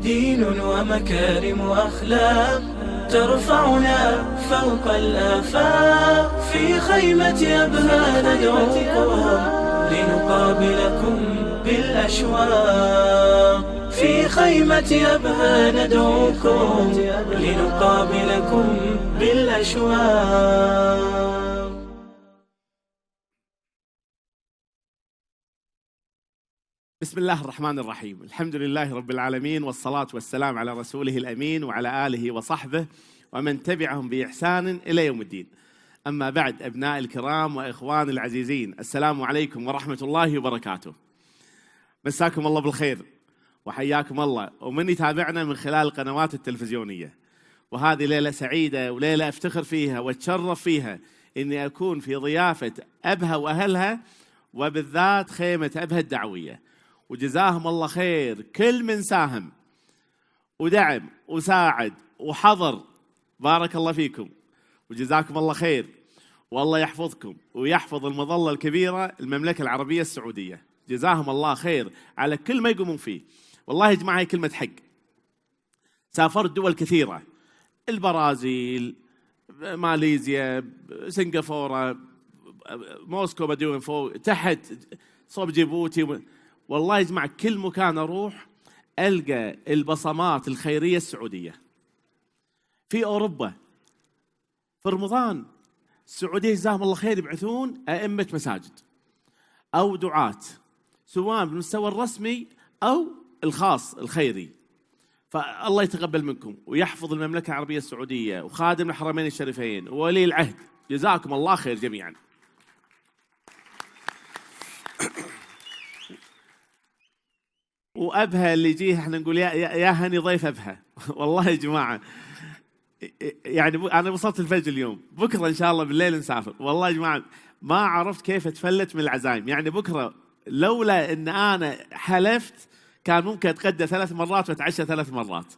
دين ومكارم وأخلاق ترفعنا فوق الآفاق. في خيمة أبها ندعوكم لنقابلكم بالأشواق. في خيمة أبها ندعوكم لنقابلكم بالأشواق. بسم الله الرحمن الرحيم. الحمد لله رب العالمين، والصلاة والسلام على رسوله الأمين وعلى آله وصحبه ومن تبعهم بإحسان إلى يوم الدين. أما بعد، أبناء الكرام وإخواني العزيزين، السلام عليكم ورحمة الله وبركاته. مساكم الله بالخير وحياكم الله، ومن يتابعنا من خلال القنوات التلفزيونية. وهذه ليلة سعيدة وليلة أفتخر فيها وأتشرف فيها إني أكون في ضيافة أبها وأهلها، وبالذات خيمة أبها الدعوية. وجزاهم الله خير كل من ساهم ودعم وساعد وحضر، بارك الله فيكم وجزاكم الله خير. والله يحفظكم ويحفظ المظلة الكبيرة المملكة العربية السعودية. جزاهم الله خير على كل ما يقومون فيه. والله يا جماعة هي كلمة حق. سافرت دول كثيرة، البرازيل، ماليزيا، سنغافورة، موسكو، بدون فوق تحت صوب جيبوتي. والله يا جماعة كل مكان أروح ألقى البصمات الخيرية السعودية. في أوروبا في رمضان السعودية جزاهم الله خير يبعثون أئمة مساجد أو دعاة، سواء بالمستوى الرسمي أو الخاص الخيري. فالله يتقبل منكم ويحفظ المملكة العربية السعودية وخادم الحرمين الشريفين وولي العهد. جزاكم الله خير جميعا. وأبها اللي يجيه احنا نقول يا هني ضيف أبها. والله يا جماعة يعني أنا وصلت الفجر اليوم، بكرة إن شاء الله بالليل نسافر. والله يا جماعة ما عرفت كيف أتفلت من العزايم. يعني بكرة لولا إن أنا حلفت كان ممكن أتغدى 3 مرات وأتعشى 3 مرات.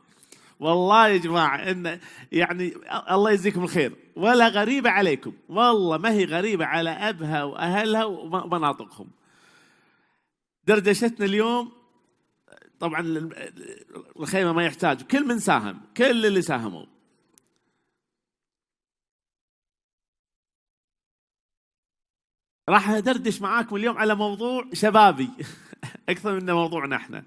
والله يا جماعة إن يعني الله يجزيكم الخير، ولا غريبة عليكم، والله ما هي غريبة على أبها وأهلها ومناطقهم. دردشتنا اليوم طبعا الخيمة ما يحتاج، كل من ساهم، كل اللي ساهموا. راح أدردش معاكم اليوم على موضوع شبابي أكثر من موضوعنا احنا.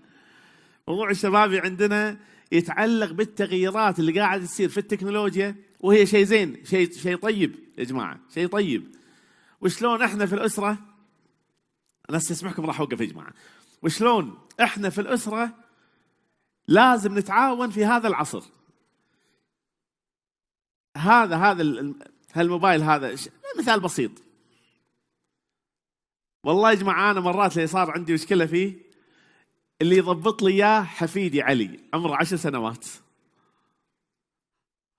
موضوع الشبابي عندنا يتعلق بالتغييرات اللي قاعد تصير في التكنولوجيا، وهي شيء زين، شيء طيب يا جماعة، شيء طيب. وشلون احنا في الأسرة، أنا استسمحكم راح أوقف يا جماعة، وشلون احنا في الأسرة لازم نتعاون في هذا العصر. هالموبايل هذا مثال بسيط. والله يا جماعة أنا مرات اللي صار عندي مشكلة فيه، اللي يضبط لي إياه حفيدي علي عمره 10 سنوات،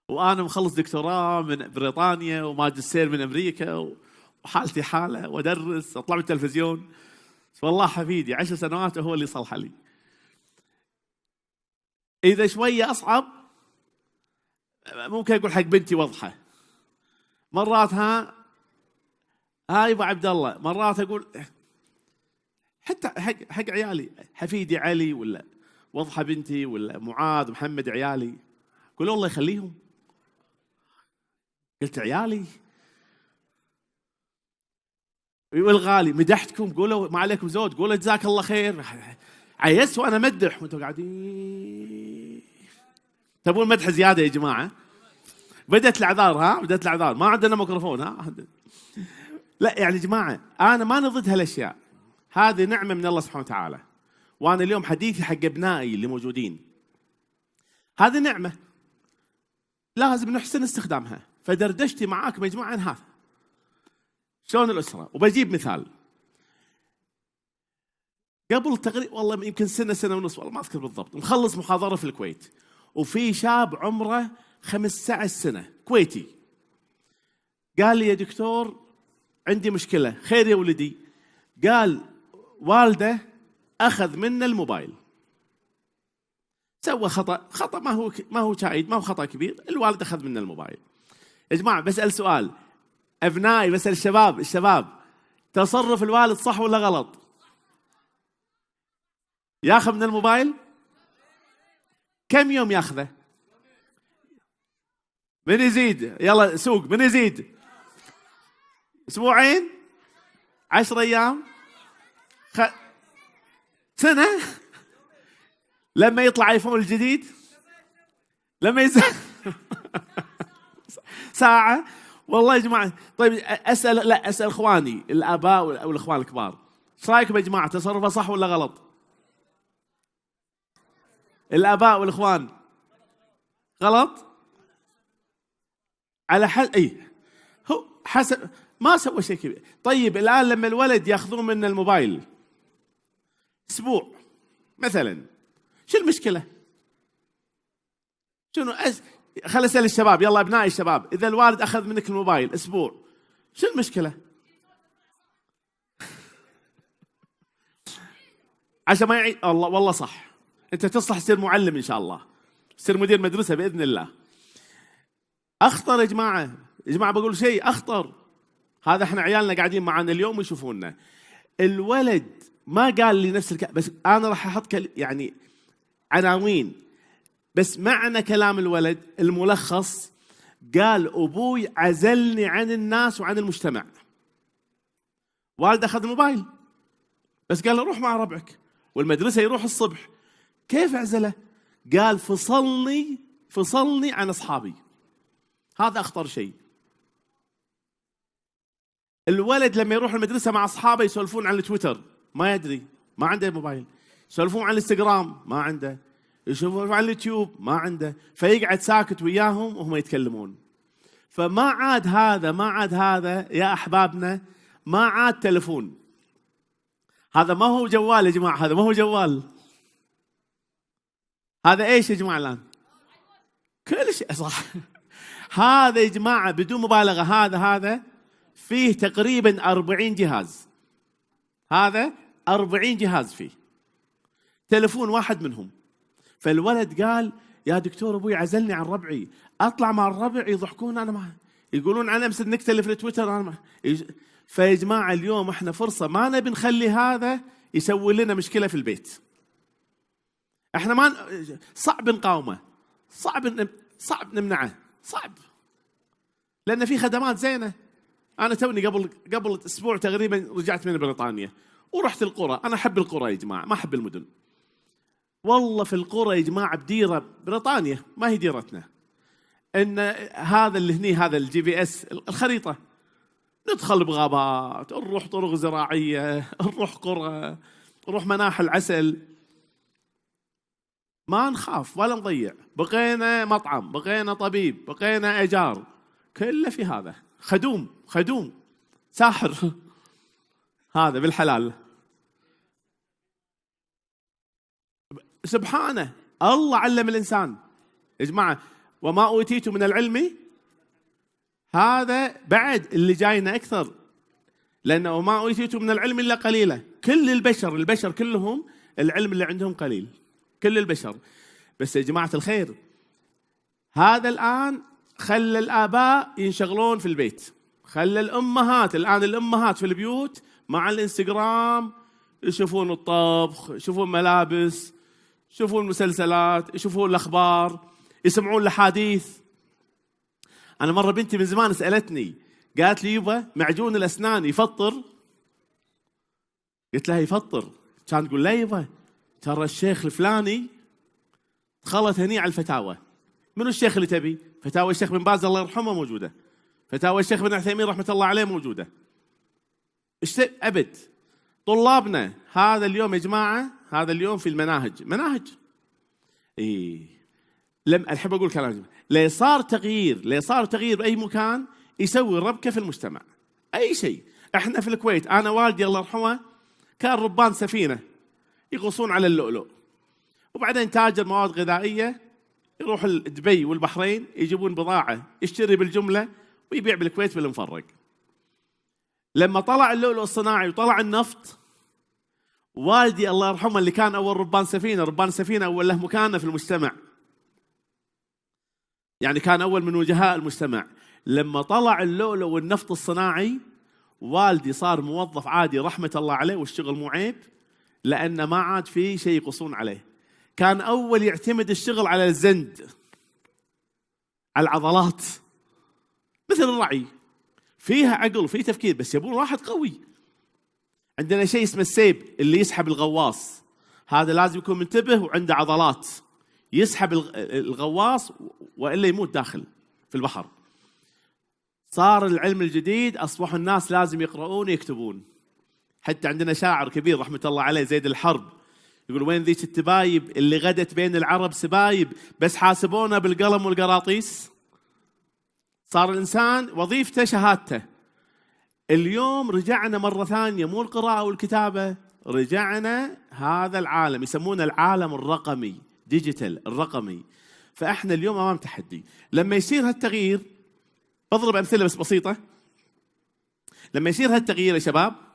وأنا مخلص دكتوراه من بريطانيا وماجستير من أمريكا وحالتي حالة وأدرس أطلع بالتلفزيون. والله حفيدي 10 سنوات وهو اللي صلح لي. إذا شوية أصعب ممكن أقول حق بنتي وضحة، مرات هاي أبو عبد الله، مرات أقول حتى حق عيالي حفيدي علي ولا وضحة بنتي ولا معاذ محمد عيالي، قولوا الله يخليهم. قلت عيالي والغالي مدحتكم، قولوا ما عليكم زود، قولوا جزاك الله خير. عيست وأنا مدح وأنتوا قاعدين تبون مدح زيادة يا جماعة. بدت الأعذار، بدت الأعذار، ما عندنا ميكروفون لا يعني جماعة أنا ما ضد هالأشياء، هذه نعمة من الله سبحانه وتعالى. وأنا اليوم حديثي حق أبنائي اللي موجودين، هذه نعمة لازم نحسن استخدامها. فدردشتي معاكم يا جماعة عن هذا، شلون الأسرة. وبجيب مثال قبل تقريبا والله يمكن سنة ونص، والله ما أذكر بالضبط، مخلص محاضرة في الكويت، وفي شاب عمره 15 سنة كويتي قال لي يا دكتور عندي مشكلة. خير يا ولدي؟ قال والده أخذ منه الموبايل، سوى خطأ ما هو شايد، ما هو خطأ كبير، الوالد أخذ منه الموبايل. يا جماعة بسأل سؤال، أبنائي بسأل الشباب، تصرف الوالد صح ولا غلط؟ ياخذ من الموبايل؟ كم يوم ياخذه؟ من يزيد؟ يلا سوق، من يزيد؟ أسبوعين؟ 10 أيام؟ سنة؟ لما يطلع ايفون الجديد؟ لما ساعة؟ والله يا جماعة. طيب أسأل إخواني الآباء والإخوان الكبار، ايش رايكم يا جماعة؟ تصرفه صح ولا غلط؟ الآباء والإخوان غلط؟ على هو حسب ما سوى شيء كبير. طيب الآن لما الولد ياخذون منه الموبايل أسبوع مثلا، شو المشكلة؟ شنو خلي أسأل الشباب، يلا أبنائي الشباب، إذا الوالد أخذ منك الموبايل أسبوع شو المشكلة؟ عشان ما يعيد. الله والله صح، أنت تصلح تصير معلم إن شاء الله، تصير مدير مدرسة بإذن الله. أخطر يا جماعة، يا جماعة بقول شيء أخطر. هذا إحنا عيالنا قاعدين معنا اليوم ويشوفونا. الولد ما قال لي نفس بس أنا راح أحط يعني عناوين، بس معنى كلام الولد الملخص قال أبوي عزلني عن الناس وعن المجتمع. والد أخذ الموبايل بس قال له روح مع ربعك، والمدرسة يروح الصبح. كيف عزله؟ قال فصلني عن أصحابي. هذا أخطر شيء. الولد لما يروح المدرسة مع أصحابه يسولفون عن التويتر، ما يدري، ما عنده موبايل. يسولفون عن الانستغرام، ما عنده. يشوفون عن اليوتيوب، ما عنده. فيقعد ساكت وياهم وهم يتكلمون. فما عاد هذا يا أحبابنا، ما عاد تلفون. هذا ما هو جوال يا جماعة، هذا ما هو جوال. هذا إيش يا جماعة الآن؟ كل شيء صح. هذا يا جماعة بدون مبالغة، هذا فيه تقريبا 40 جهاز. هذا 40 جهاز فيه، تلفون واحد منهم. فالولد قال يا دكتور أبوي عزلني عن ربعي، أطلع مع الربع يضحكون، أنا ما يقولون أنا أمس نكتة اللي في التويتر أنا ما. فيا جماعة اليوم إحنا فرصة، ما نبي نخلي هذا يسوي لنا مشكلة في البيت. إحنا ما صعب نقاومه، صعب نمنعه، صعب، لأن في خدمات زينة. أنا توني قبل أسبوع تقريبا رجعت من بريطانيا ورحت القرى. أنا أحب القرى يا جماعة، ما أحب المدن. والله في القرى يا جماعة بديرة بريطانيا ما هي ديرتنا، إن هذا اللي هني هذا الGPS الخريطة، ندخل بغابات، نروح طرق زراعية، نروح قرى، نروح مناحل عسل، ما نخاف ولا نضيع. بقينا مطعم، بقينا طبيب، بقينا إيجار، كله في هذا. خدوم ساحر هذا بالحلال. سبحانه الله علم الإنسان يا جماعة. وما أوتيتم من العلم، هذا بعد اللي جاينا أكثر، لأنه وما أوتيتم من العلم إلا قليلا. كل البشر كلهم العلم اللي عندهم قليل، كل البشر. بس يا جماعة الخير، هذا الآن خلى الآباء ينشغلون في البيت، خلى الأمهات الآن في البيوت مع الإنستغرام، يشوفون الطبخ، يشوفون ملابس، يشوفون مسلسلات، يشوفون الأخبار، يسمعون الحديث. أنا مرة بنتي من زمان سألتني، قالت لي يبا معجون الأسنان يفطر؟ قلت لها يفطر؟ كانت تقول لا يبا، ترى الشيخ الفلاني دخلت هني على الفتاوى. منو الشيخ اللي تبي؟ فتاوى الشيخ بن باز الله يرحمه موجودة، فتاوى الشيخ بن عثيمين رحمة الله عليه موجودة. أبد طلابنا هذا اليوم يا جماعة، هذا اليوم في المناهج لم أحب أقول كلام، لا صار تغيير بأي مكان يسوي ربكة في المجتمع. أي شيء. إحنا في الكويت، أنا والدي الله يرحمه كان ربان سفينة يغوصون على اللؤلؤ، وبعدين تاجر مواد غذائية، يروح دبي والبحرين يجيبون بضاعة، يشتري بالجملة ويبيع بالكويت بالمفرق. لما طلع اللؤلؤ الصناعي وطلع النفط، والدي الله يرحمه اللي كان أول ربان سفينة أول له مكانة في المجتمع، يعني كان أول من وجهاء المجتمع. لما طلع اللؤلؤ والنفط الصناعي، والدي صار موظف عادي رحمة الله عليه، والشغل مو عيب، لأن ما عاد فيه شيء يقصون عليه. كان أول يعتمد الشغل على الزند، على العضلات، مثل الرعي، فيها عقل وفيه تفكير، بس يبون واحد قوي. عندنا شيء اسمه السيب اللي يسحب الغواص، هذا لازم يكون منتبه وعنده عضلات يسحب الغواص وإلا يموت داخل في البحر. صار العلم الجديد، أصبحوا الناس لازم يقرؤون ويكتبون. حتى عندنا شاعر كبير رحمة الله عليه زيد الحرب يقول: وين ذيك التبايب اللي غدت بين العرب سبايب، بس حاسبونا بالقلم والقراطيس. صار الإنسان وظيفته شهادته. اليوم رجعنا مرة ثانية، مو القراءة والكتابة، رجعنا هذا العالم يسمونه العالم الرقمي، ديجيتال الرقمي. فإحنا اليوم أمام تحدي. لما يصير هالتغيير، بضرب أمثلة بس بسيطة. لما يصير هالتغيير يا شباب،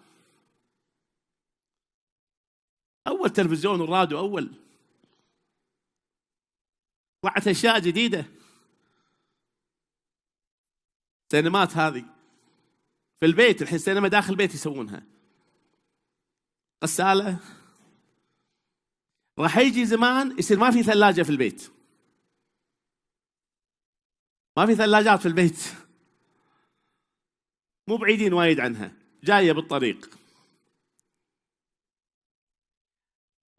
أول تلفزيون والراديو أول، طلعت أشياء جديدة. سينمات هذه في البيت، الحين سينما داخل البيت يسوونها، غسالة. راح يجي زمان يصير ما في ثلاجة في البيت، ما في ثلاجات في البيت، مو بعيدين وايد عنها، جاية بالطريق.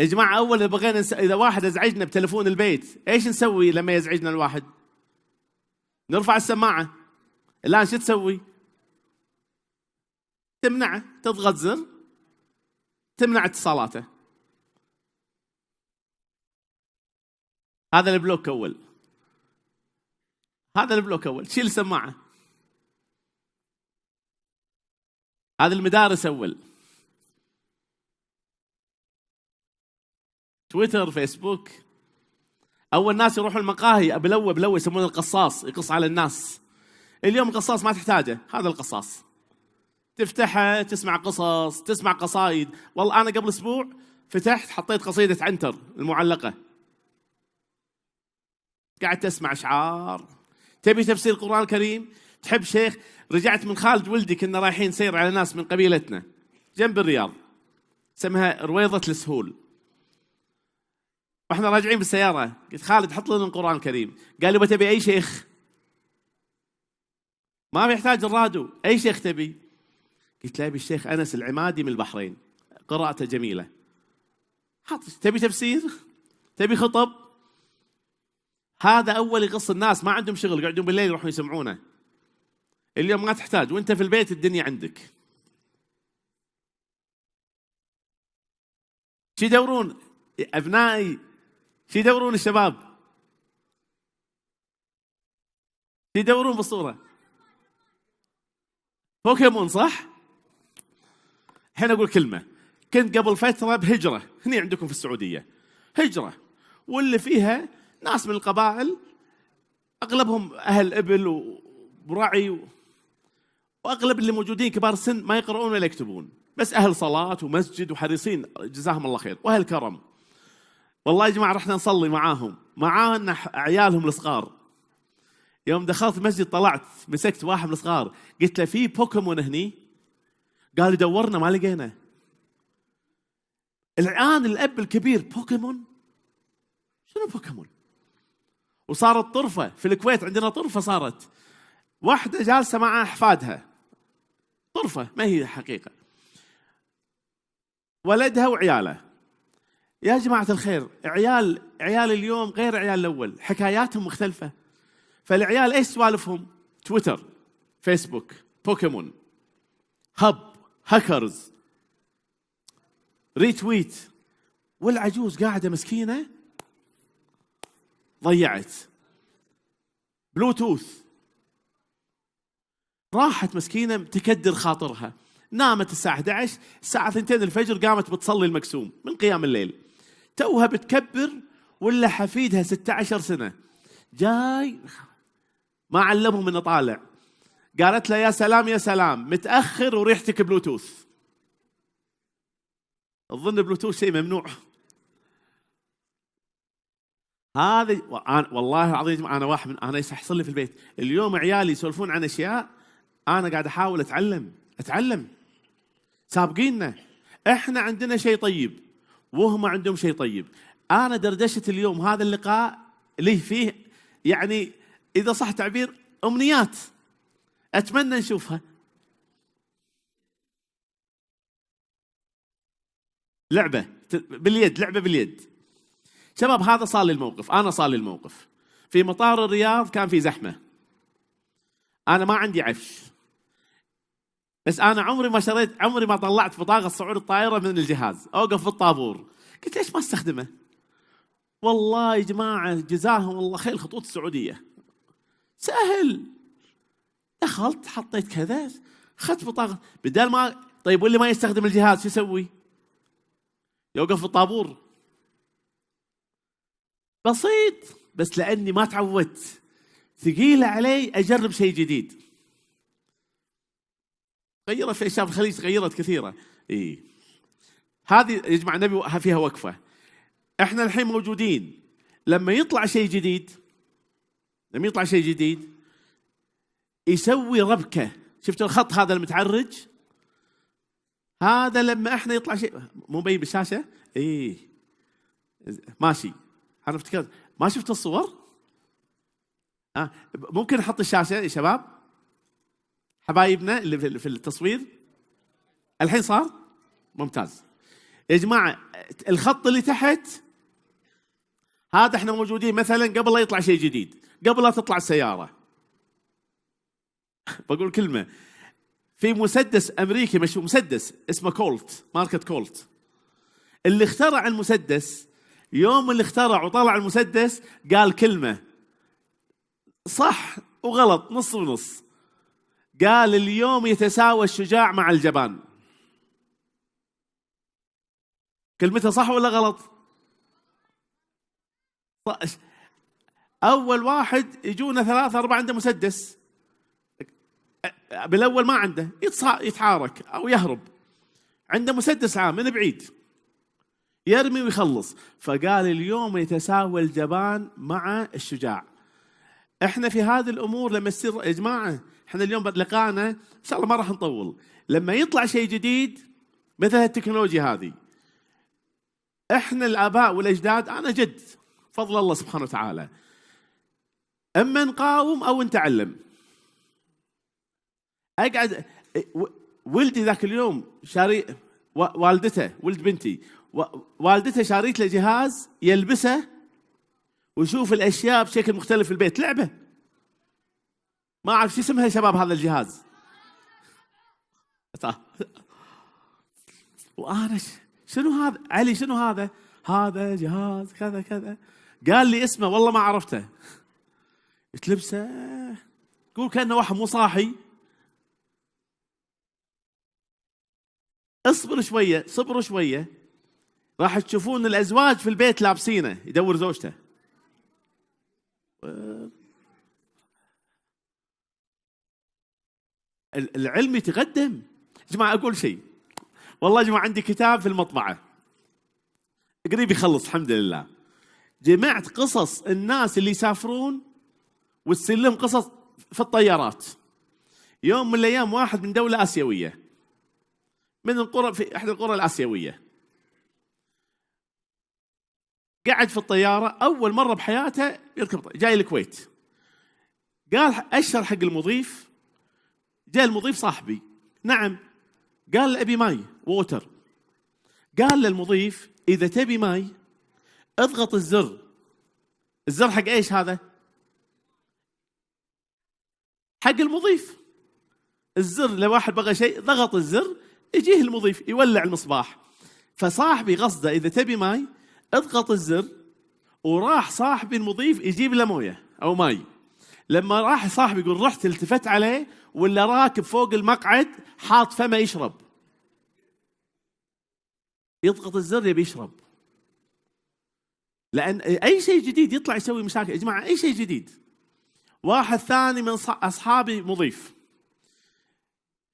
يا جماعة أول إذا بغينا إذا واحد أزعجنا بتلفون البيت، إيش نسوي لما يزعجنا الواحد؟ نرفع السماعة. الآن شو تسوي؟ تمنعه، تضغط زر تمنع اتصالاته. هذا البلوك أول، هذا البلوك أول، شيل السماعة. هذا المدارس أول، تويتر، فيسبوك. أول ناس يروحوا المقاهي بلوي يسمونه القصاص، يقص على الناس. اليوم القصاص ما تحتاجه، هذا القصاص تفتحه تسمع قصص، تسمع قصايد. والله أنا قبل أسبوع فتحت حطيت قصيدة عنتر المعلقة، قاعد تسمع أشعار. تبي تفسير القرآن الكريم، تحب شيخ. رجعت من خالد ولدي، كنا رايحين سير على ناس من قبيلتنا جنب الرياض، اسمها رويضة السهول. واحنا راجعين بالسيارة قلت: خالد حط لنا القرآن الكريم. قال لي: بتبي أي شيخ؟ ما بيحتاج الراديو، أي شيخ تبي؟ قلت له: أبي الشيخ أنس العمادي من البحرين، قراءته جميلة. تبي تفسير؟ تبي خطب؟ هذا أول يقص الناس، ما عندهم شغل، يقعدون بالليل يروحون يسمعونه. اليوم ما تحتاج، وانت في البيت الدنيا عندك. شو يدورون أبنائي؟ شو يدورون الشباب؟ شو يدورون بالصورة؟ بوكيمون، صح؟ الحين أقول كلمة. كنت قبل فترة بهجرة هني عندكم في السعودية، هجرة، واللي فيها ناس من القبائل، أغلبهم أهل إبل ورعي، وأغلب اللي موجودين كبار السن ما يقرؤون ولا يكتبون، بس أهل صلاة ومسجد وحريصين جزاهم الله خير، وأهل كرم. والله يا جماعة رحنا نصلي معانا عيالهم الصغار. يوم دخلت المسجد طلعت مسكت واحد من الصغار، قلت له: في بوكيمون هني؟ قال لي: دورنا ما لقينا. الآن الأب الكبير: بوكيمون؟ شنو بوكيمون؟ وصارت طرفة في الكويت، عندنا طرفة صارت، واحدة جالسة مع أحفادها، طرفة ما هي حقيقة، ولدها وعياله. يا جماعة الخير، عيال اليوم غير عيال الأول، حكاياتهم مختلفة. فالعيال إيش سوالفهم؟ تويتر، فيسبوك، بوكيمون، هب، هاكرز، ريتويت. والعجوز قاعدة مسكينة ضيعت بلوتوث، راحت مسكينة تكدر خاطرها، نامت الساعة 11، الساعة 2 الفجر قامت بتصلي المكسوم من قيام الليل، توها بتكبر، ولا حفيدها 16 سنة جاي ما علمهم انه طالع، قالت له: يا سلام يا سلام، متأخر وريحتك بلوتوث. تظن بلوتوث شيء ممنوع؟ هذا والله العظيم أنا واحد من أنا يحصل لي في البيت اليوم، عيالي يسولفون عن أشياء أنا قاعد أحاول أتعلم. سابقيننا، إحنا عندنا شيء طيب وهم عندهم شيء طيب. أنا دردشة اليوم هذا اللقاء ليه فيه يعني إذا صح تعبير أمنيات أتمنى نشوفها. لعبة باليد، لعبة باليد. شباب هذا صار لي الموقف، أنا صار لي الموقف في مطار الرياض، كان في زحمة، أنا ما عندي عفش، بس أنا عمري ما طلعت بطاقة صعود الطائرة من الجهاز، أوقف في الطابور، قلت ليش ما استخدمه؟ والله يا جماعة جزاهم الله خير الخطوط السعودية، سهل. دخلت حطيت كذا، أخذت بطاقة، بدل ما طيب واللي ما يستخدم الجهاز شو يسوي؟ يوقف في الطابور. بسيط، بس لأني ما تعودت ثقيلة علي أجرب شيء جديد. غيرت في أشياء في الخليج، غيرت كثيرة. إيه هذه يا جماعة النبي فيها وقفة. إحنا الحين موجودين، لما يطلع شيء جديد يسوي ربكة. شفت الخط هذا المتعرج هذا لما إحنا يطلع شيء مو مبين بالشاشة؟ إيه ماشي. أنا افتكرت ما شفت الصور. ممكن نحط الشاشة يا شباب حبايبنا اللي في التصوير. الحين صار ممتاز يا جماعة. الخط اللي تحت هذا احنا موجودين مثلا قبل لا يطلع شيء جديد، قبل لا تطلع السيارة. بقول كلمة، في مسدس أمريكي مشهور، مسدس اسمه كولت، ماركة كولت. اللي اخترع المسدس يوم اللي اخترع وطلع المسدس قال كلمة صح وغلط نص ونص. قال اليوم يتساوى الشجاع مع الجبان. كلمته صح ولا غلط؟ أول واحد يجونا 3 4 عنده مسدس، بالأول ما عنده، يتحارك أو يهرب، عنده مسدس عام من بعيد يرمي ويخلص. فقال اليوم يتساوى الجبان مع الشجاع. احنا في هذه الأمور لما يصير يا جماعة، احنا اليوم لقانا إن شاء الله ما راح نطول، لما يطلع شيء جديد مثل التكنولوجيا هذه، احنا الآباء والأجداد، أنا جد فضل الله سبحانه وتعالى، اما نقاوم او نتعلم. اقعد ولدي ذاك اليوم شاري والدته، ولد بنتي والدته شاريت له جهاز يلبسه ويشوف الاشياء بشكل مختلف في البيت، لعبه ما اعرف شو اسمها يا شباب هذا الجهاز. وانا شنو هذا علي؟ شنو هذا؟ هذا جهاز كذا كذا. قال لي اسمه والله ما عرفته. تلبسه تقول كأنه واحد مو صاحي. اصبر شوية، صبروا شوية، راح تشوفون الأزواج في البيت لابسينه يدور زوجته. العلم يتقدم. جماعة أقول شيء، والله جماعة عندي كتاب في المطبعة قريب يخلص الحمد لله، جمعت قصص الناس اللي يسافرون وتصير لهم قصص في الطيارات. يوم من الأيام واحد من دولة آسيوية، من القرى في إحدى القرى الآسيوية، قاعد في الطيارة أول مرة بحياته يركب، جاي الكويت. قال أشر حق المضيف، جاء المضيف صاحبي، نعم، قال أبي ماي ووتر. قال للمضيف إذا تبي ماي اضغط الزر. الزر حق إيش هذا؟ حق المضيف. الزر لو واحد بغى شيء ضغط الزر يجيه المضيف يولع المصباح. فصاحبي قصده إذا تبي ماي اضغط الزر، وراح صاحبي المضيف يجيب له مويه أو ماي. لما راح صاحبي يقول رحت التفت عليه ولا راكب فوق المقعد حاط فمه يشرب، يضغط الزر يبي يشرب. لأن أي شيء جديد يطلع يسوي مشاكل يا جماعة، أي شيء جديد. واحد ثاني من أصحابي مضيف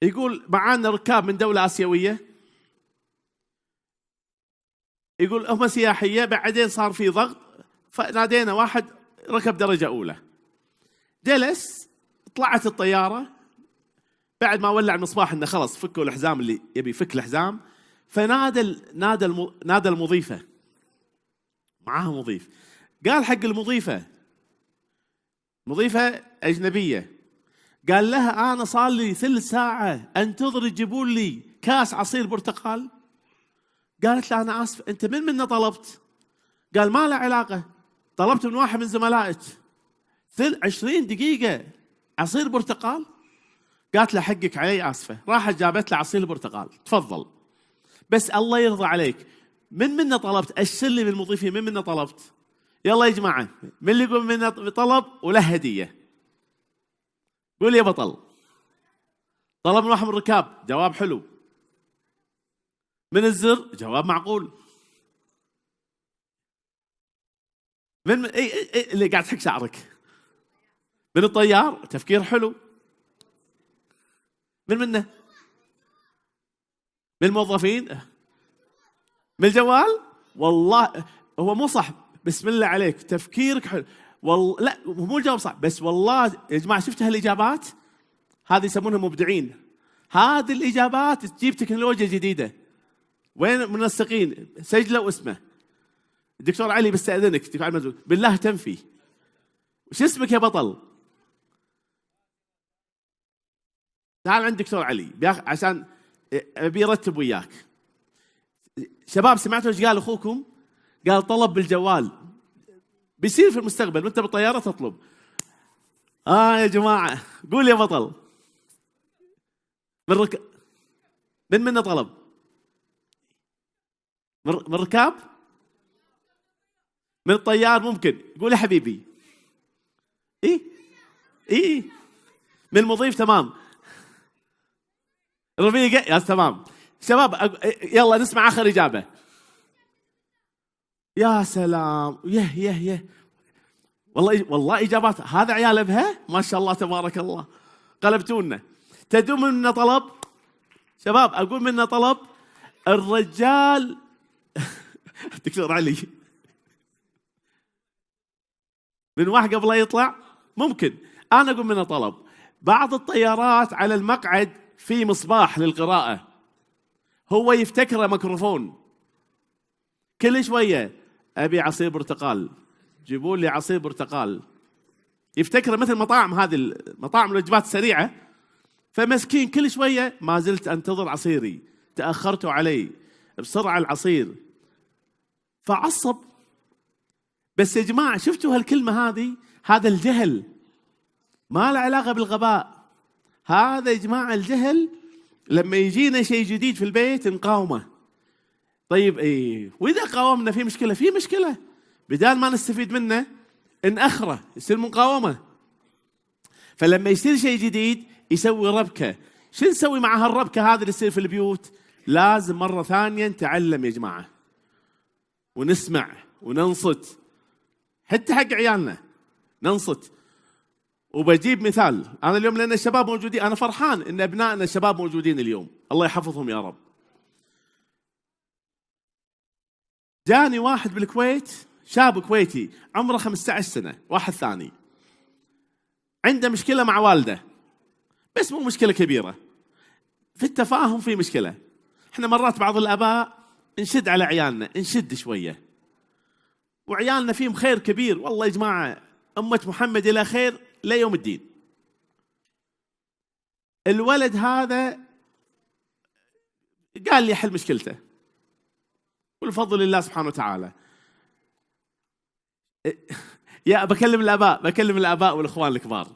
يقول معانا ركاب من دولة آسيوية، يقول هم سياحية، بعدين صار في ضغط فنادينا واحد ركب درجة أولى، جلس، طلعت الطيارة بعد ما ولع المصباح إنه خلص فكوا الحزام اللي يبي يفك الحزام. فنادى المضيفة، معاها مضيف. قال حق المضيفة، مضيفة أجنبية، قال لها أنا صار لي 3 ساعة أنتظر يجيبون لي كاس عصير برتقال. قالت له أنا آسف، أنت من منا طلبت؟ قال ما له علاقة، طلبت من واحد من زملائك 20 دقيقة عصير برتقال. قالت له حقك علي آسفة. راحت جابت له عصير البرتقال، تفضل، بس الله يرضى عليك من منا طلبت؟ أشر لي بالمضيفين من منا طلبت؟ يلا يا جماعة، من اللي يقول منا طلب وله هدية؟ قول يا بطل. طلب من واحد من الركاب، جواب حلو. من الزر، جواب معقول. من إيه اللي قاعد تحك شعرك؟ من الطيار، تفكير حلو. من منه؟ من الموظفين؟ من الجوال؟ والله هو مو صح، بسم الله عليك تفكيرك حلو والله. لا مو الجواب صح، بس والله يا جماعة شفت هالإجابات هذه يسمونها مبدعين. هذه الإجابات تجيب تكنولوجيا جديدة. وين منسقين؟ سجلوا اسمه الدكتور علي، بستأذنك دكتور بالله تنفي. وش اسمك يا بطل؟ تعال عند دكتور علي عشان بيرتب وياك. شباب سمعتوا ايش قال اخوكم؟ قال طلب بالجوال بيصير في المستقبل وانت بالطياره تطلب. يا جماعه قول يا بطل. من منا طلب؟ من ركاب؟ من الطيار ممكن. قول يا حبيبي. ايه من المضيف تمام. رفيقه يا تمام. شباب يلا نسمع اخر اجابه. يا سلام، يه والله اجابات. هذا عيال ابها ما شاء الله تبارك الله، قلبتونا. تدوم منا طلب شباب، اقول منا طلب الرجال. دكتور علي من واحد قبل لا يطلع ممكن. انا اقول منا طلب بعض الطيارات على المقعد في مصباح للقراءة، هو يفتكره ميكروفون. كل شوية أبي عصير برتقال، جيبوا لي عصير برتقال. يفتكره مثل مطاعم، هذه المطاعم الوجبات السريعة. فمسكين كل شوية ما زلت أنتظر عصيري، تأخرتوا علي بسرعة العصير. فعصب. بس يا جماعة شفتوا هالكلمة هذه؟ هذا الجهل ما له علاقة بالغباء. هذا يا جماعة الجهل. لما يجينا شيء جديد في البيت نقاومه. طيب وإذا قاومنا في مشكلة، في مشكلة، بدال ما نستفيد منه نأخره، يصير مقاومة. فلما يصير شيء جديد يسوي ربكة. شو نسوي مع هالربكة هذه اللي تصير في البيوت؟ لازم مرة ثانية نتعلم يا جماعة ونسمع وننصت، حتى حق عيالنا ننصت. وبجيب مثال أنا اليوم، لأن الشباب موجودين، أنا فرحان إن أبنائنا الشباب موجودين اليوم، الله يحفظهم يا رب. جاني واحد بالكويت، شاب كويتي عمره 15 سنة، واحد ثاني عنده مشكلة مع والده، بس مو مشكلة كبيرة، في التفاهم في مشكلة. احنا مرات بعض الآباء نشد على عيالنا، نشد شوية، وعيالنا فيهم خير كبير. والله يا جماعة أمة محمد إلى خير ليوم الدين. الولد هذا قال لي حل مشكلته والفضل لله سبحانه وتعالى. يا بكلم الآباء والإخوان الكبار.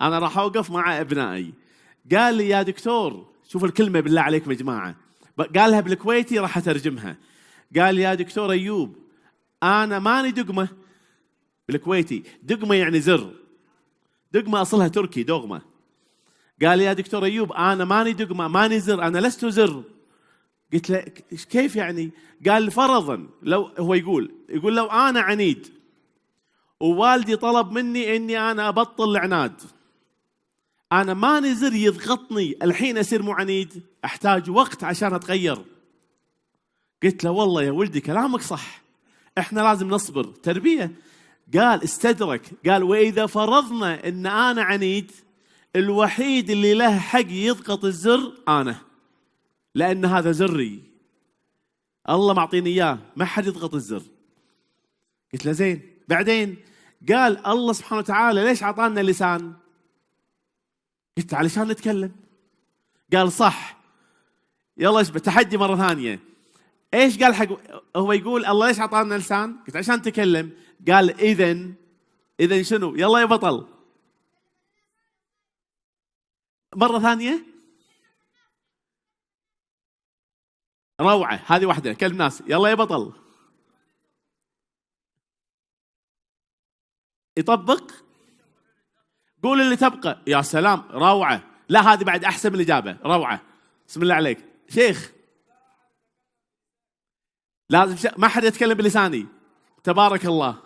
أنا راح أوقف مع أبنائي. قال لي يا دكتور، شوف الكلمة بالله عليكم يا جماعة، قالها بالكويتي راح أترجمها. قال لي يا دكتور أيوب، أنا ماني دقمة. بالكويتي دقمة يعني زر، دقمة أصلها تركي دوغمة. قال لي يا دكتور أيوب، أنا ماني دقمة، ماني زر، أنا لست زر. قلت له كيف يعني؟ قال فرضا لو هو يقول لو أنا عنيد ووالدي طلب مني إني أنا أبطل العناد، أنا ماني زر يضغطني الحين أصير مو عنيد، أحتاج وقت عشان أتغير. قلت له والله يا ولدي كلامك صح، إحنا لازم نصبر، تربية. قال استدرك، قال وإذا فرضنا إن أنا عنيد، الوحيد اللي له حق يضغط الزر أنا، لأن هذا زري. الله معطيني إياه، ما حد يضغط الزر. قلت له زين، بعدين قال الله سبحانه وتعالى ليش أعطانا اللسان؟ قلت علشان نتكلم. قال صح، يلا تحدي مرة ثانية. ايش قال حق هو يقول الله ليش أعطانا لسان؟ قلت عشان نتكلم. قال إذن شنو؟ يلا يا بطل مرة ثانية. روعة، هذه واحدة. كلم ناس، يلا يا بطل. يطبق، قول اللي تبقى. يا سلام، روعة. لا هذه بعد أحسن من الإجابة. روعة، بسم الله عليك شيخ. لازم ما حد يتكلم بلساني. تبارك الله.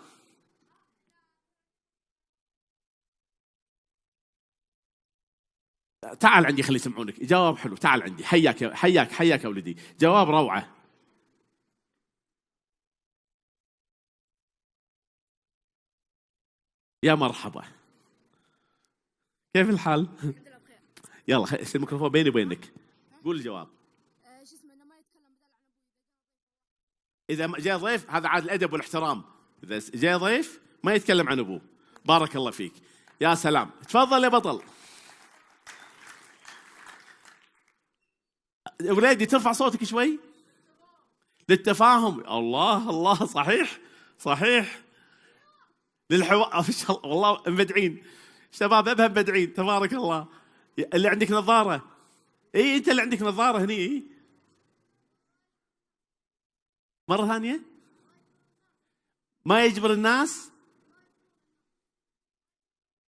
تعال عندي خلي يسمعونك. جواب حلو، تعال عندي. حياك حياك حياك يا ولدي، جواب روعة. يا مرحبا، كيف الحال؟ يلا خلي الميكروفون بيني وبينك، قول الجواب. إذا جاء ضيف، هذا عاد الأدب والاحترام، إذا جاء ضيف ما يتكلم عن أبوه. بارك الله فيك، يا سلام. تفضل يا بطل. أولادي ترفع صوتك شوي للتفاهم. الله الله، صحيح صحيح. للحوار والله مبدعين شباب، أبها مبدعين. تبارك الله. اللي عندك نظارة، إيه أنت اللي عندك نظارة هني. إيه؟ مرة ثانية. ما يجبر الناس،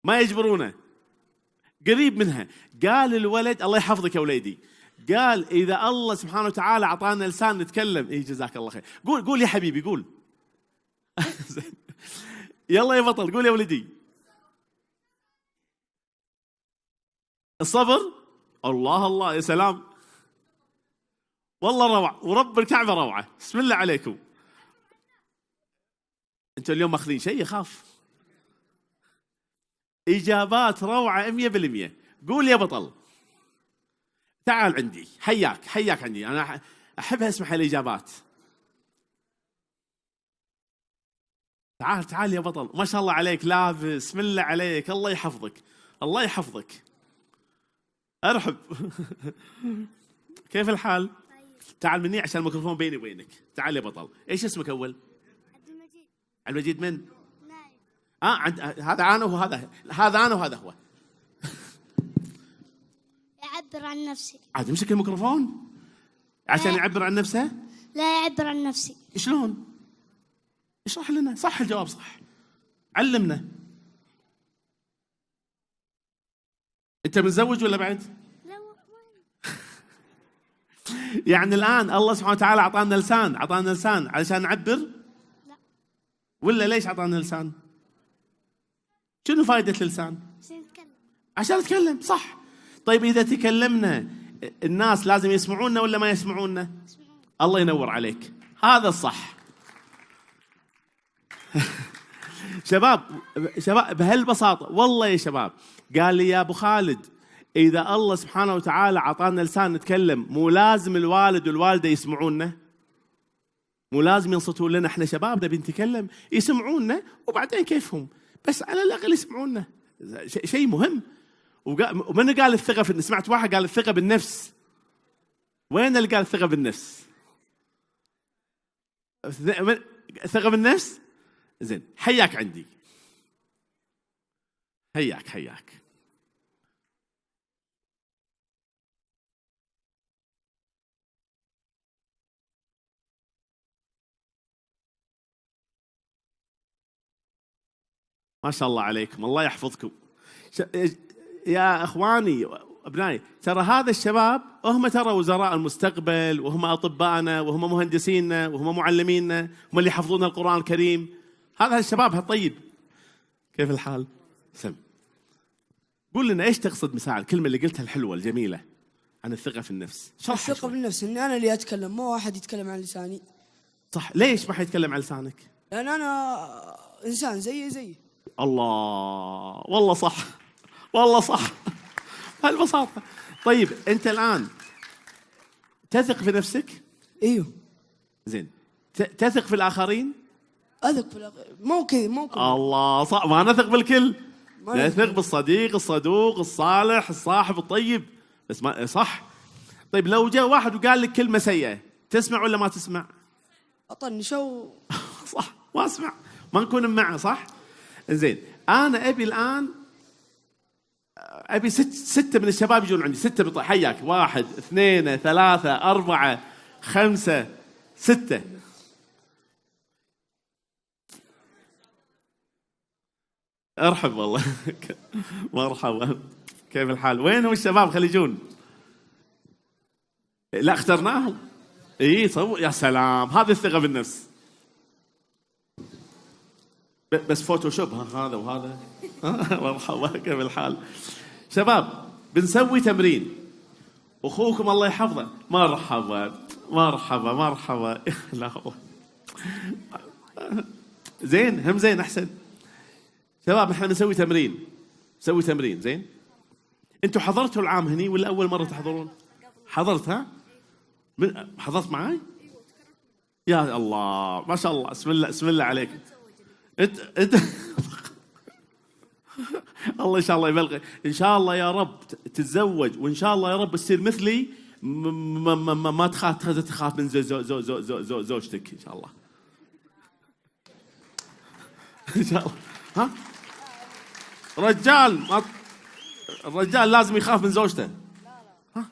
ما يجبرونه، قريب منها. قال الولد الله يحفظك يا وليدي، قال إذا الله سبحانه وتعالى أعطانا لسان نتكلم. إيه جزاك الله خير. قول يا حبيبي، قول. يلا يا بطل، قول يا ولدي. الصبر. الله الله، يا سلام، والله روعة، ورب الكعبة روعة. بسم الله عليكم. انتوا اليوم ماخذين شيء يخاف. إجابات روعة 100%. قول يا بطل. تعال عندي، حياك عندي. أنا أحب أسمع الإجابات. تعال يا بطل. ما شاء الله عليك، لابس بسم الله عليك. الله يحفظك، الله يحفظك. أرحب. كيف الحال؟ تعال مني عشان الميكروفون بيني وبينك. تعال يا بطل. إيش اسمك أول؟ عبد المجيد. عبد المجيد من؟ نايم. هذا أنا وهذا هو. يعبر عن نفسي. عاد يمسك الميكروفون عشان يعبر عن نفسه. لا يعبر عن نفسي. شلون؟ اشرح لنا. صح الجواب صح، علمنا. انت متزوج ولا بعد؟ لا يعني الآن الله سبحانه وتعالى أعطانا لسان علشان نعبر؟ لا. ولا ليش أعطانا لسان؟ شنو فائدة اللسان؟ عشان نتكلم، صح. طيب إذا تكلمنا الناس لازم يسمعونا ولا ما يسمعونا؟ الله ينور عليك، هذا الصح. شباب بهالبساطة والله يا شباب. قال لي يا أبو خالد، إذا الله سبحانه وتعالى عطانا لسان نتكلم، مو لازم الوالد والوالدة يسمعونا، مو لازم ينصتون لنا. احنا شباب نبي نتكلم، يسمعونا وبعدين كيفهم، بس على الأقل يسمعونا. شيء مهم. ومن قال الثقة في النفس؟ سمعت واحد قال الثقة بالنفس. وين اللي قال الثقة بالنفس؟ الثقة بالنفس. زين، حياك عندي. حياك. ما شاء الله عليكم، الله يحفظكم. يا اخواني ابنائي، ترى هذا الشباب هم ترى وزراء المستقبل، وهم اطبائنا، وهم مهندسينا، وهم معلمينا، هم اللي يحفظون القرآن الكريم. هذا الشباب هالطيب. كيف الحال؟ سم، قول لنا ايش تقصد مثال الكلمة اللي قلتها الحلوة الجميلة عن الثقة في النفس. الثقة بالنفس ان انا اللي اتكلم، مو واحد يتكلم عن لساني. صح. ليش ما حيتكلم عن لسانك؟ لان انا انسان زي الله، والله صح بهالبساطة. طيب أنت الآن تثق في نفسك؟ ايوه. زين، تثق في الآخرين؟ اثق في ممكن الله، صح، ما نثق بالكل، ما نثق بالصديق الصدوق الصالح الصاحب الطيب، بس ما صح. طيب لو جاء واحد وقال لك كلمة سيئة تسمع ولا ما تسمع؟ اطنش او صح، ما اسمع، ما نكون معه، صح؟ زين، انا ابي الان ابي ستة من الشباب يجون عندي، ستة حياك، 1 2 3 4 5 6. ارحب والله. مرحبا، كيف الحال؟ وينهم الشباب؟ خلي يجون. لا اخترناهم. اي صو، يا سلام، هذه الثقة بالنفس. بس فوتوشوب هذا وهذا. مرحبا، كيف الحال؟ شباب بنسوي تمرين، اخوكم الله يحفظه. مرحبا مرحبا مرحبا. لا زين، هم زين، احسن. شباب احنا نسوي تمرين، نسوي تمرين. زين، انتوا حضرتوا العام هني ولا اول مرة تحضرون؟ حضرت؟ ها، حضرت معاي؟ يا الله، ما شاء الله، بسم الله بسم الله عليك. انت الله ان شاء الله يبلغ، ان شاء الله يا رب تتزوج، وان شاء الله يا رب تصير مثلي، ما تخاف من زوجتك ان شاء الله. ان شاء الله. ها، رجال الرجال لازم يخاف من زوجته. ها،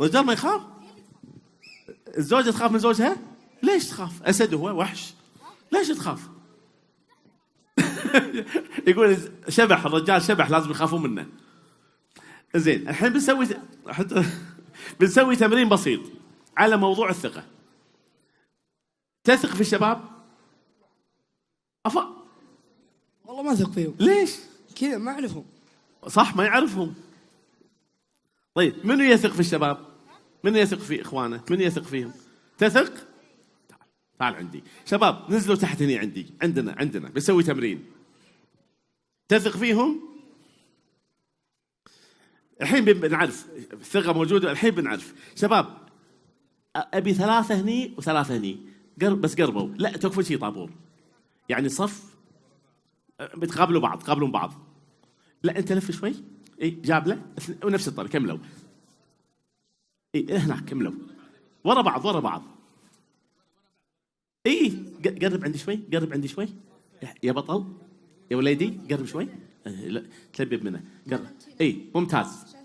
الرجال ما يخاف؟ الزوجة تخاف من زوجها؟ ليش تخاف؟ أسد هو وحش، ليش تخاف؟ يقول شبح، الرجال شبح لازم يخافون منه. زين، الحين بنسوي تمرين بسيط على موضوع الثقة. تثق في الشباب؟ والله ما اثق فيهم. ليش؟ كذا ما اعرفهم. صح، ما يعرفهم. طيب منو يثق في الشباب؟ منو يثق في اخوانه؟ منو يثق فيهم؟ تثق؟ تعال عندي. شباب نزلوا تحت هني عندي، عندنا بسوي تمرين. تثق فيهم؟ الحين بنعرف الثقة موجودة، الحين بنعرف. شباب ابي 3 هني و3 هني، بس قربوا، لا تكفوا شي طابور، يعني صف بتقابلوا بعض، تقابلون بعض. لا انت لف شوي، اي جاب له ونفس الطريقة، كملوا. اي هناك كملوا، ورا بعض. اي قرب عندي شوي، قرب عندي شوي يا بطل، يا وليدي قرب شوي. لا تلبب منه، قرب. اي ممتاز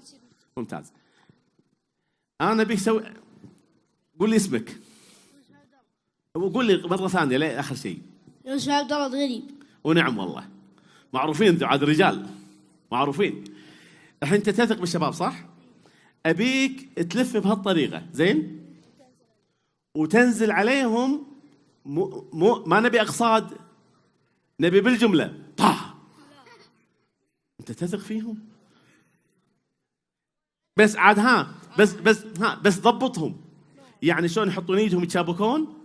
ممتاز. انا ابيك سوي، قول لي اسمك وقول لي مرة ثانية لا آخر شيء. يوسف عبد الله غريب. ونعم والله، معروفين انتم عاد رجال معروفين. الحين انت تثق بالشباب صح؟ ابيك تلف بهالطريقة، زين؟ وتنزل عليهم، ما نبي اقصاد، نبي بالجملة. طه، انت تثق فيهم؟ بس عاد بس ضبطهم، يعني شلون يحطون ايدهم يتشابكون.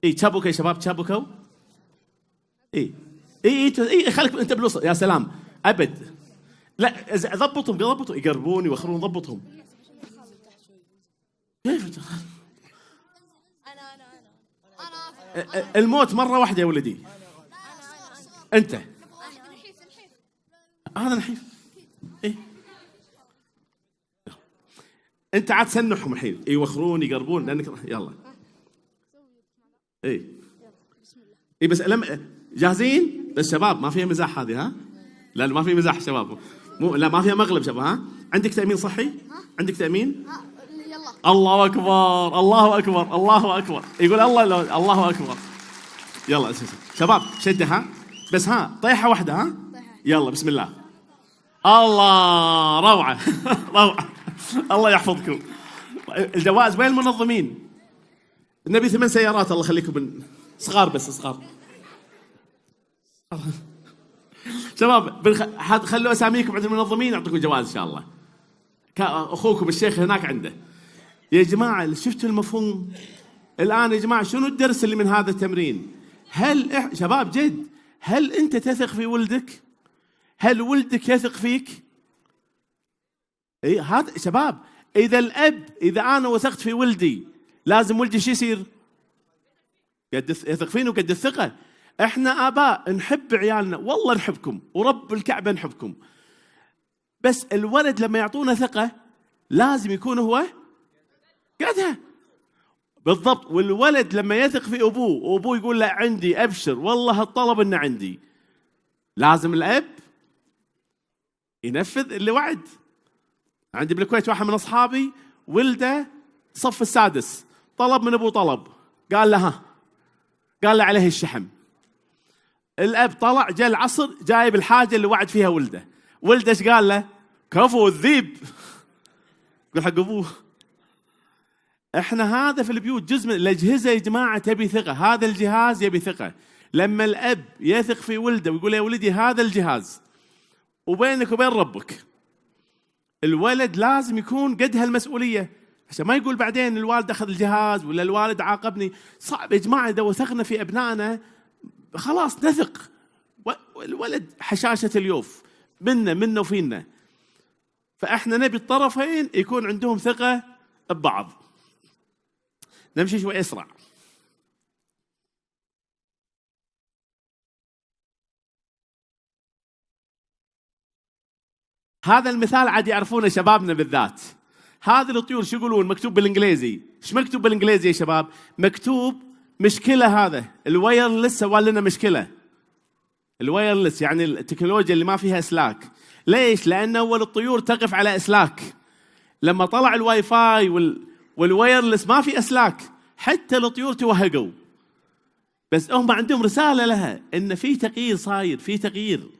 اي تشابكوا يا شباب، تشابكوا. اي خليك انت بالوسط. يا سلام، ابد لا، ضبطهم يقربون يوخرون، ضبطهم. كيف الموت مرة واحدة يا ولدي. انت هذا نحيف. ايه انت عاد سنحهم الحين، يوخرون يقربون لانك يلا. اي بس لما جاهزين، بس شباب ما فيها مزاح هذه، ها؟ لا ما في مزاح شباب، لا ما فيها مغلب شباب. ها، عندك تأمين صحي؟ عندك تأمين؟ يلا. الله أكبر الله أكبر الله أكبر. يقول الله أكبر. يلا شباب شده، ها بس، ها طيحة واحدة، ها يلا بسم الله. الله، روعة. روعة، الله يحفظكم. الجوائز وين المنظمين؟ نبي 8 سيارات، الله يخليكم، من صغار بس صغار. شباب خلوا اساميكم عند المنظمين، يعطيكم جوائز ان شاء الله. اخوكم الشيخ هناك عنده. يا جماعه شفتوا المفهوم الان؟ يا جماعه شنو الدرس اللي من هذا التمرين؟ هل شباب جد، هل انت تثق في ولدك؟ هل ولدك يثق فيك؟ اي هذا شباب، اذا انا وثقت في ولدي لازم ولدي شو يصير؟ يثق فينا وقد الثقة. احنا آباء نحب عيالنا، والله نحبكم ورب الكعبة نحبكم، بس الولد لما يعطونا ثقة لازم يكون هو قدها بالضبط. والولد لما يثق في أبوه وأبوه يقول له عندي أبشر والله الطلب إنه عندي، لازم الأب ينفذ اللي وعد. عندي بالكويت واحد من أصحابي ولده صف السادس، طلب من أبوه طلب، قال له ها، قال له عليه الشحم. الأب طلع جاء العصر جايب الحاجة اللي وعد فيها ولده. ولده ايش قال له؟ كفو الذيب. يقول حق أبوه. احنا هذا في البيوت جزء من الأجهزة يا جماعة تبي ثقة، هذا الجهاز يبي ثقة. لما الأب يثق في ولده ويقول يا ولدي هذا الجهاز وبينك وبين ربك، الولد لازم يكون قد هالمسؤولية، عشان ما يقول بعدين الوالد أخذ الجهاز ولا الوالد عاقبني. صعب يا جماعة إذا وثقنا في أبنائنا خلاص نثق. الولد حشاشة اليوف منا وفينا، فإحنا نبي الطرفين يكون عندهم ثقة ببعض. نمشي شوي أسرع. هذا المثال عاد يعرفونه شبابنا بالذات. هذه الطيور شو يقولون؟ مكتوب بالإنجليزي. إيش مكتوب بالإنجليزي يا شباب؟ مكتوب مشكلة. هذا الوايرلس سوى لنا مشكلة. الوايرلس يعني التكنولوجيا اللي ما فيها إسلاك. ليش؟ لأن أول الطيور تقف على إسلاك. لما طلع الواي فاي والوايرلس ما في إسلاك، حتى الطيور توهقوا. بس هم عندهم رسالة لها إن في تغيير صاير، في تغيير.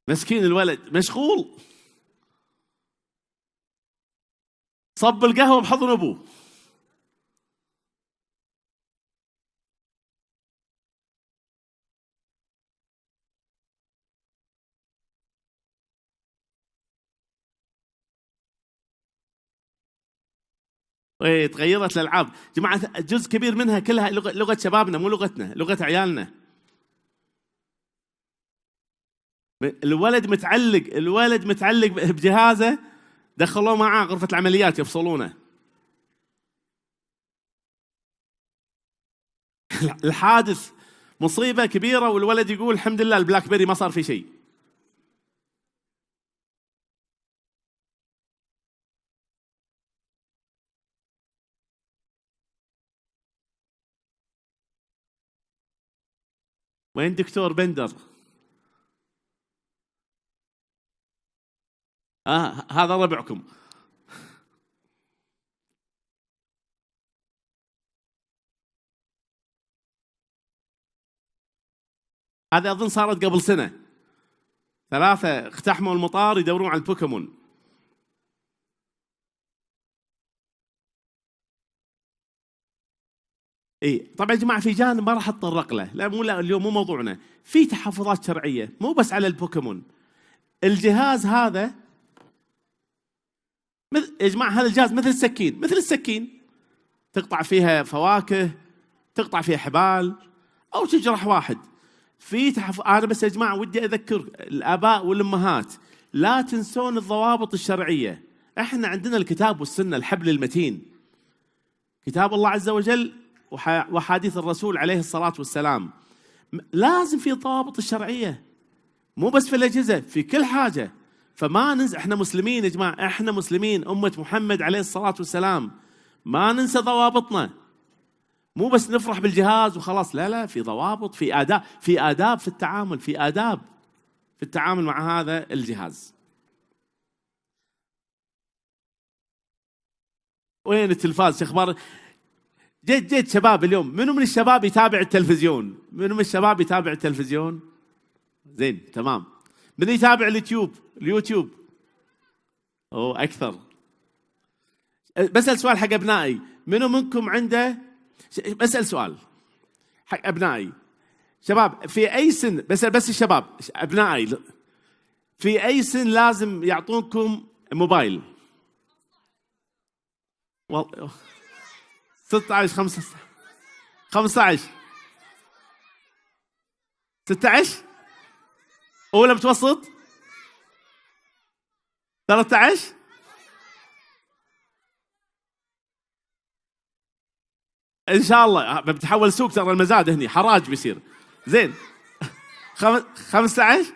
مسكين الولد مشغول، صب القهوة بحضن أبوه. ايه تغيرت الألعاب جماعة، جزء كبير منها كلها لغة شبابنا مو لغتنا، لغة عيالنا. الولد متعلق بجهازه، دخلوه معاه غرفة العمليات يفصلونه. الحادث مصيبة كبيرة والولد يقول الحمد لله البلاك بيري ما صار في شيء. وين دكتور بندر؟ هذا ربعكم. هذا أظن صارت قبل سنة 3 اقتحموا المطار يدورون على البوكيمون. إيه طبعا يا جماعة في جانب ما راح أتطرق له، لا اليوم مو موضوعنا. في تحفظات شرعية مو بس على البوكيمون. الجهاز هذا يا جماعة، هذا الجهاز مثل السكين، تقطع فيها فواكه، تقطع فيها حبال أو تجرح واحد. أنا بس يا جماعة ودي أذكر الآباء والأمهات لا تنسون الضوابط الشرعية. إحنا عندنا الكتاب والسنة، الحبل المتين، كتاب الله عز وجل وحديث الرسول عليه الصلاة والسلام. لازم في ضوابط الشرعية، مو بس في الأجهزة، في كل حاجة. فما ننسى، احنا مسلمين يا جماعة، احنا مسلمين أمة محمد عليه الصلاة والسلام، ما ننسى ضوابطنا. مو بس نفرح بالجهاز وخلاص، لا في ضوابط، في آداب في التعامل، في آداب في التعامل مع هذا الجهاز. وين التلفاز؟ شو اخبار؟ جيت شباب اليوم، منو من الشباب يتابع التلفزيون؟ منو من الشباب يتابع التلفزيون؟ زين تمام. من يتابع اليوتيوب؟ أو أكثر. بسأل سؤال حق أبنائي، منو منكم عنده؟ بسأل سؤال حق أبنائي شباب، في أي سن؟ بس الشباب أبنائي في أي سن لازم يعطونكم موبايل؟ 16 15 16 أولى متوسط 13 ان شاء الله بتحول سوق، ترى المزاد هني حراج بيصير. زين 15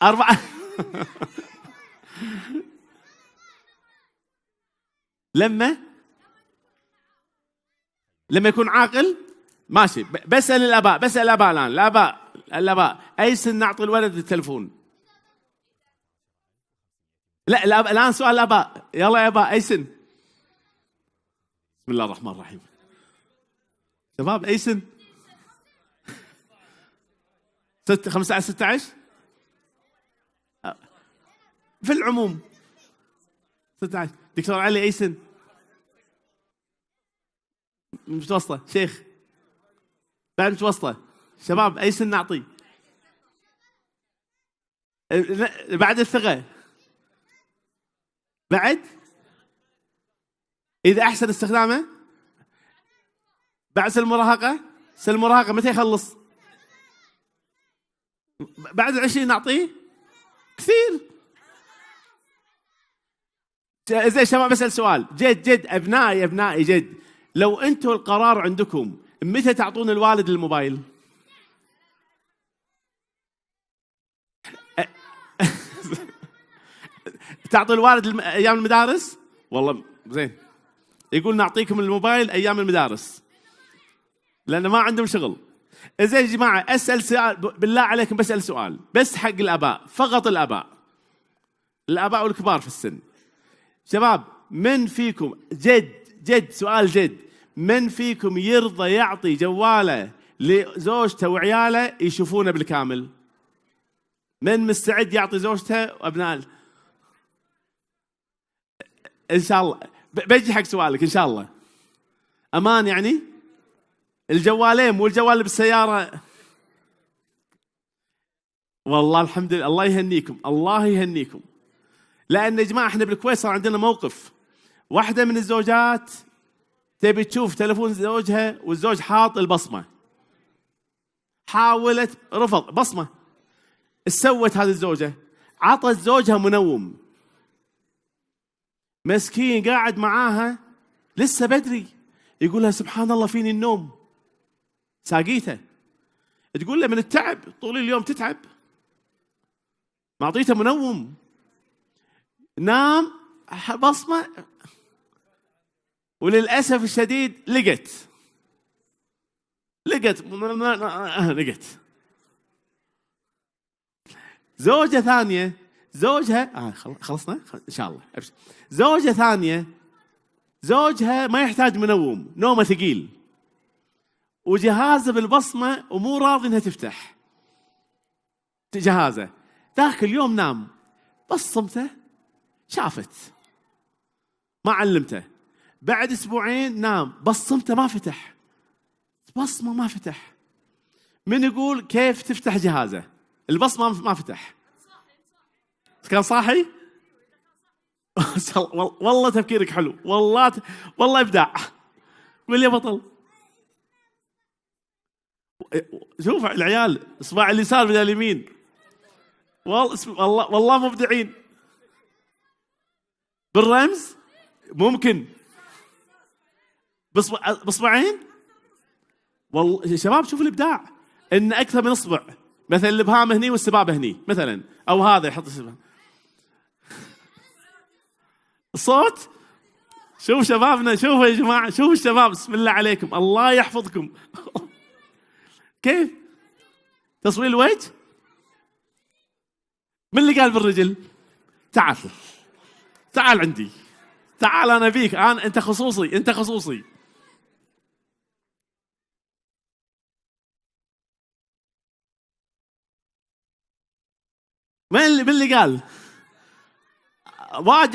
4 لما يكون عاقل ماشي. بسأل الآباء الآن، الآباء أي سن نعطي الولد التلفون؟ لا الآن سؤال الآباء، يلا يا آباء أي سن؟ بسم الله الرحمن الرحيم. شباب أي سن؟ 15 16 في العموم 16. دكتور علي أي سن؟ متوسطة. شيخ بعد متوسطة. شباب أي سن نعطي؟ بعد الثقة بعد إذا أحسن استخدامه. بعد سن المراهقة متى يخلص؟ بعد 20 نعطيه كثير. زي شباب بسأل سؤال جد أبنائي جد، لو أنتوا القرار عندكم متى تعطون الوالد الموبايل؟ تعطي الوالد أيام المدارس؟ والله زين، يقول نعطيكم الموبايل أيام المدارس لأن ما عندهم شغل. زين يا جماعة أسأل سؤال بالله عليكم، بسأل سؤال بس حق الآباء فقط، الآباء والكبار في السن. شباب من فيكم جد سؤال جد، من فيكم يرضى يعطي جواله لزوجته وعياله يشوفونه بالكامل؟ من مستعد يعطي زوجته وأبنائه؟ إن شاء الله بيجي حق سؤالك إن شاء الله. أمان يعني الجوالين مو الجوال اللي بالسيارة. والله الحمد لله، الله يهنيكم. لأن يا جماعة احنا بالكويت صار عندنا موقف، واحدة من الزوجات تبي تشوف تلفون زوجها والزوج حاط البصمة، حاولت رفض بصمة. سوت هذه الزوجة عطت زوجها منوم، مسكين قاعد معاها لسه بدري، يقول لها سبحان الله فيني النوم، ساقيته تقول له من التعب طول اليوم تتعب، معطيته منوم نام بصمة. وللأسف الشديد لقت زوجة ثانية، زوجها خلصنا إن شاء الله. زوجة ثانية زوجها ما يحتاج منوم، نومه ثقيل وجهازه بالبصمة ومو راضي انها تفتح جهازه. ذاك اليوم نام، بصمته شافت ما علمته. بعد أسبوعين نام، بصمته ما فتح، بصمة ما فتح. من يقول كيف تفتح جهازه؟ البصمة ما فتح. كان صاحي؟ والله تفكيرك حلو، والله إبداع. قول يا بطل. شوف العيال إصبع اليسار بدل اليمين، والله مبدعين. بالرمز ممكن بصبعين. والله يا شباب شوف الإبداع، إن أكثر من إصبع، مثلا الإبهام هني والسبابة هني مثلا، أو هذا يحط السبابة. الصوت شوف شبابنا، شوفوا يا جماعة، شوفوا الشباب بسم الله عليكم، الله يحفظكم. كيف تصوير الوجه؟ من اللي قال بالرجل؟ تعال عندي، تعال أنا بيك، أنت خصوصي. من اللي قال؟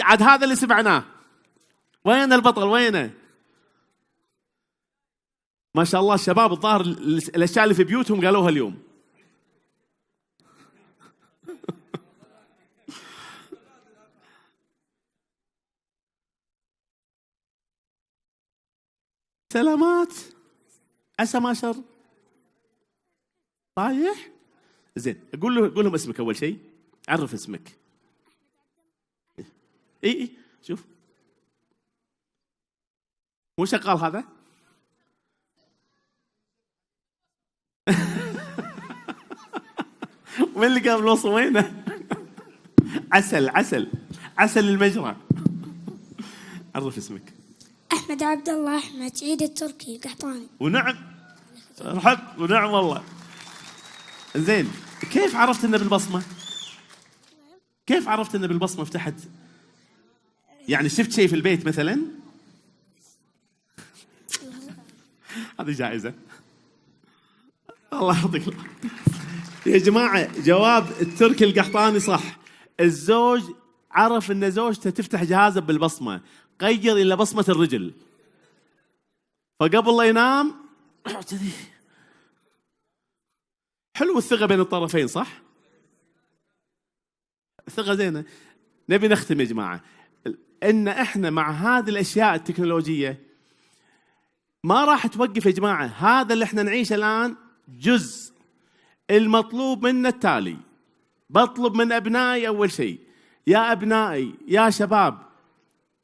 عاد هذا اللي سمعناه. وين البطل وينه؟ ما شاء الله الشباب الظاهر الأشياء اللي في بيوتهم قالوها اليوم. سلامات، عسى ما شر. طايح. زين قول لهم اسمك أول شيء، عرف اسمك. اي شوف مو شغال هذا. وين اللي قام الوصف وينه؟ عسل المجرى. عرف اسمك. أحمد عبد الله أحمد عيد التركي القحطاني. ونعم رحب ونعم والله. زين كيف عرفت انه بالبصمة؟ كيف عرفت انه بالبصمة فتحت؟ يعني شفت شيء في البيت مثلا؟ هذه جائزة. الله يعطيك العافية. يا جماعة جواب التركي القحطاني صح. الزوج عرف ان زوجته تفتح جهازه بالبصمة، غير الى بصمة الرجل، فقبل لا ينام حلو الثقة بين الطرفين صح؟ ثقة زينة. نبي نختم يا جماعة ان احنا مع هذه الاشياء التكنولوجية ما راح توقف يا جماعة. هذا اللي احنا نعيشه الان جزء. المطلوب منا التالي. بطلب من ابنائي اول شيء، يا ابنائي يا شباب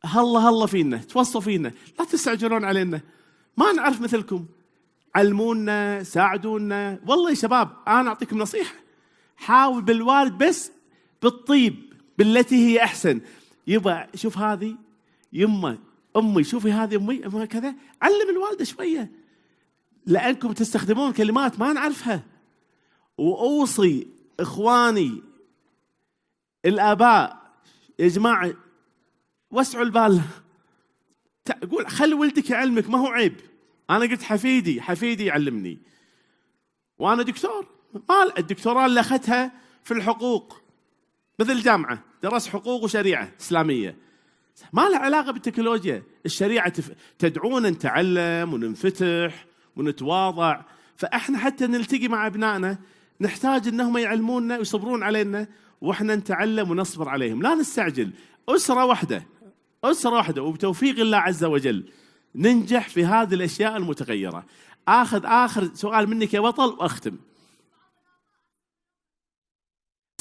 هلا فينا، توصوا فينا، لا تستعجلون علينا، ما نعرف مثلكم، علمونا ساعدونا. والله يا شباب انا اعطيكم نصيحة، حاول بالوالد بس بالطيب بالتي هي احسن. يبا شوف هذه يمه امي، شوفي هذه امي كذا، علم الوالده شويه لانكم تستخدمون كلمات ما نعرفها. واوصي اخواني الاباء يا جماعه وسعوا البال، قول خلي ولدك يعلمك، ما هو عيب. انا قلت حفيدي يعلمني، وانا دكتور. ما الدكتوراه اللي اخذتها في الحقوق مثل الجامعه، درس حقوق وشريعه اسلاميه، ما له علاقه بالتكنولوجيا. الشريعه تدعونا نتعلم وننفتح ونتواضع. فاحنا حتى نلتقي مع ابنائنا نحتاج انهم يعلموننا ويصبرون علينا، واحنا نتعلم ونصبر عليهم، لا نستعجل. اسره واحده وبتوفيق الله عز وجل ننجح في هذه الاشياء المتغيره. اخر سؤال منك يا بطل واختم.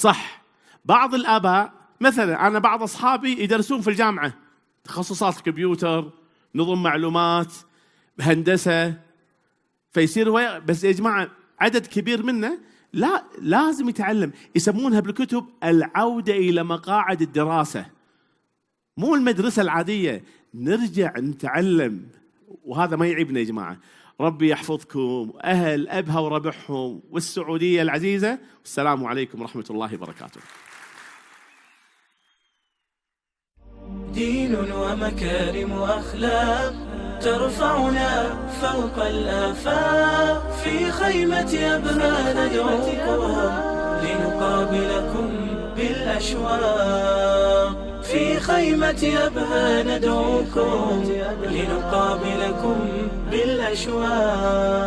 صح بعض الآباء مثلا، أنا بعض أصحابي يدرسون في الجامعة تخصصات الكمبيوتر، نظم معلومات، هندسة، فيصير بس يا جماعة عدد كبير منا لا لازم يتعلم. يسمونها بالكتب العودة إلى مقاعد الدراسة، مو المدرسة العادية، نرجع نتعلم. وهذا ما يعيبنا يا جماعة. ربي يحفظكم أهل أبها وربحهم والسعودية العزيزة، والسلام عليكم ورحمة الله وبركاته. دين ومكارم وأخلاق ترفعنا فوق الآفاق. في خيمة أبها ندعوكم لنقابلكم بالأشواق. في خيمة أبها ندعوكم لنقابلكم بالأشواق.